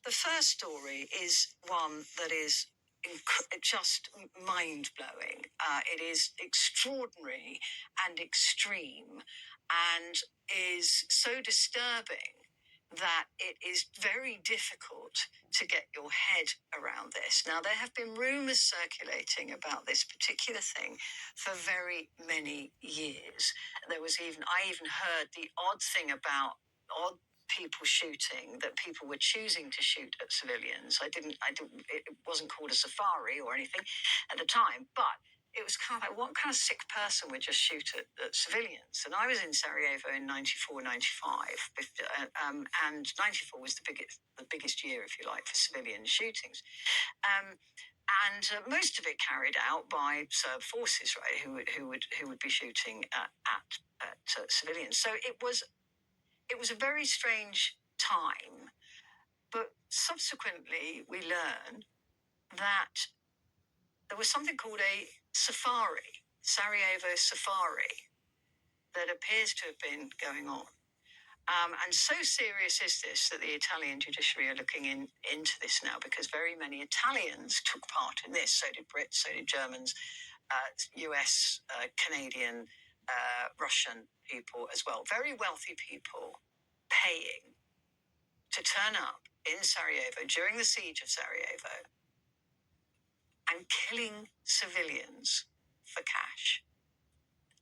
The first story is one that is just mind-blowing. It is extraordinary and extreme and is so disturbing that it is very difficult to get your head around this. Now, there have been rumors circulating about this particular thing for very many years. I even heard the odd thing about odd people shooting, that people were choosing to shoot at civilians. It wasn't called a safari or anything at the time, but it was kind of like, what kind of sick person would just shoot at civilians? And I was in Sarajevo in 94, 95, and 94 was the biggest year, if you like, for civilian shootings. And most of it carried out by Serb forces, right, who would be shooting at civilians. So it was a very strange time, but subsequently we learned that there was something called a safari, Sarajevo safari, that appears to have been going on. And so serious is this that the Italian judiciary are looking into this now, because very many Italians took part in this. So did Brits, so did Germans, US, Canadian, Russian people as well. Very wealthy people paying to turn up in Sarajevo during the siege of Sarajevo and killing civilians for cash,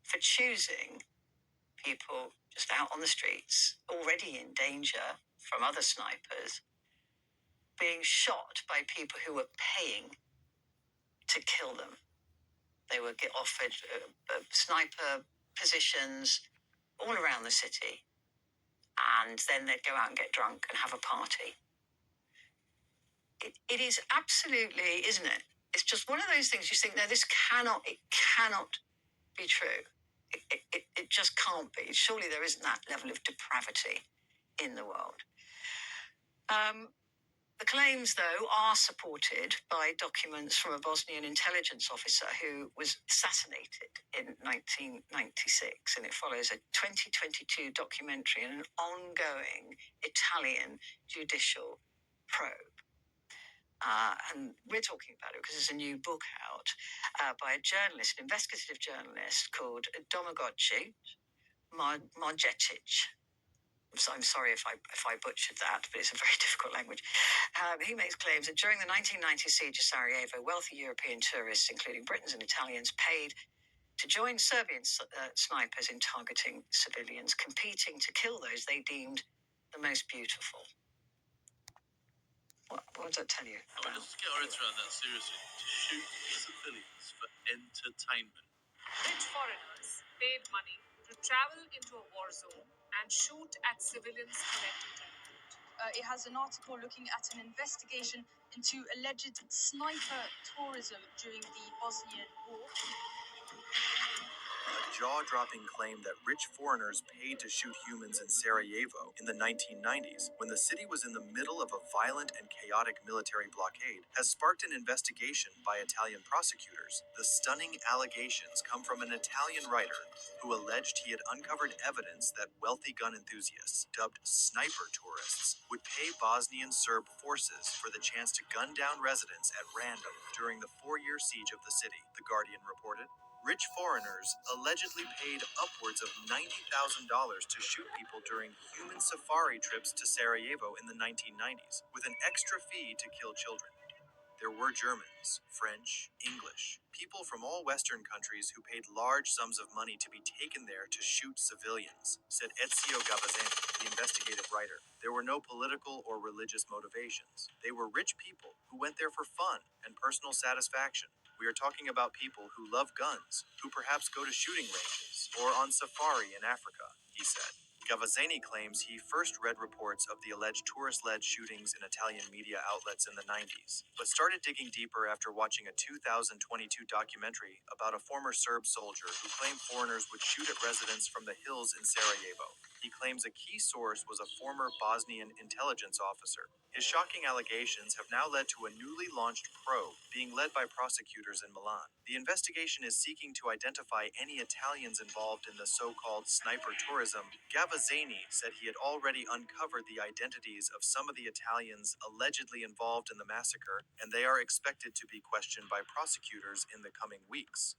for choosing people just out on the streets, already in danger from other snipers, being shot by people who were paying to kill them. They would get offered sniper positions all around the city, and then they'd go out and get drunk and have a party. It is absolutely, isn't it? It's just one of those things you think, no, it cannot be true. It just can't be. Surely there isn't that level of depravity in the world. The claims, though, are supported by documents from a Bosnian intelligence officer who was assassinated in 1996, and it follows a 2022 documentary and an ongoing Italian judicial probe. And we're talking about it because there's a new book out by a journalist, an investigative journalist called Domagoj Marjetic. So I'm sorry if I butchered that, but it's a very difficult language. He makes claims that during the 1990 siege of Sarajevo, wealthy European tourists, including Britons and Italians, paid to join Serbian snipers in targeting civilians, competing to kill those they deemed the most beautiful. What does that tell you? Well, let's get our heads around that seriously. To shoot civilians for entertainment. Rich foreigners paid money to travel into a war zone and shoot at civilians for entertainment. It has an article looking at an investigation into alleged sniper tourism during the Bosnian War. A jaw-dropping claim that rich foreigners paid to shoot humans in Sarajevo in the 1990s, when the city was in the middle of a violent and chaotic military blockade, has sparked an investigation by Italian prosecutors. The stunning allegations come from an Italian writer who alleged he had uncovered evidence that wealthy gun enthusiasts, dubbed sniper tourists, would pay Bosnian Serb forces for the chance to gun down residents at random during the 4-year siege of the city, The Guardian reported. Rich foreigners allegedly paid upwards of $90,000 to shoot people during human safari trips to Sarajevo in the 1990s, with an extra fee to kill children. There were Germans, French, English, people from all Western countries who paid large sums of money to be taken there to shoot civilians, said Ezio Gavazzani, the investigative writer. There were no political or religious motivations. They were rich people who went there for fun and personal satisfaction. We are talking about people who love guns, who perhaps go to shooting ranges or on safari in Africa, he said. Gavazzani claims he first read reports of the alleged tourist-led shootings in Italian media outlets in the 90s, but started digging deeper after watching a 2022 documentary about a former Serb soldier who claimed foreigners would shoot at residents from the hills in Sarajevo. He He claims a key source was a former Bosnian intelligence officer. His shocking allegations have now led to a newly launched probe being led by prosecutors in Milan. The investigation is seeking to identify any Italians involved in the so-called sniper tourism. Gavazzani said he had already uncovered the identities of some of the Italians allegedly involved in the massacre, and they are expected to be questioned by prosecutors in the coming weeks.